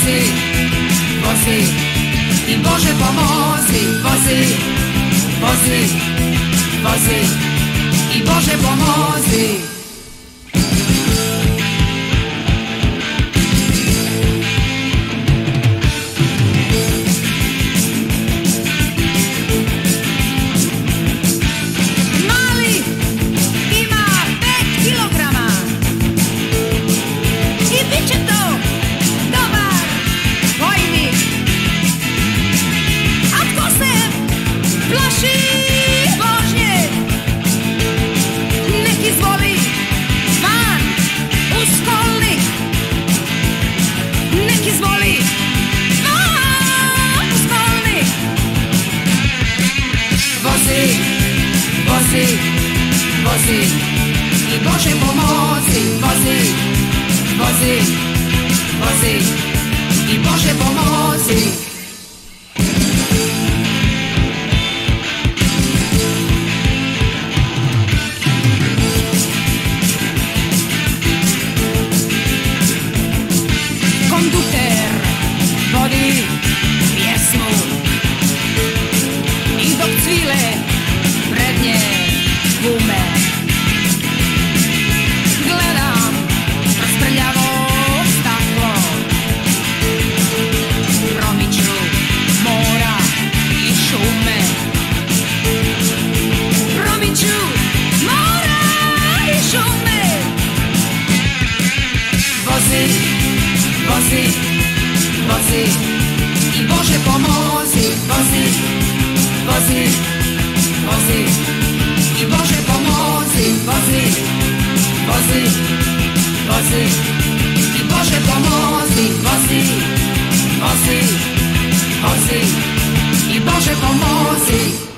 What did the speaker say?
vozi, vozi i Bože pomozi, vozi, vozi, vozi i Bože pomozi. Vozi, vozi i Bože pomozi, vozi, vozi, vozi i Bože pomozi. Kondukter vodi pjesmu i dok cvile prednje gume gledam rasprljavo staklo, promiču mora i šume, promiču mora i šume. Vozi, vozi, vozi i Bože pomozi, vozi, vozi, vozi i Bože pomozi, vozi, vozi, vozi i Bože pomozi, vozi, vozi, vozi i Bože pomozi.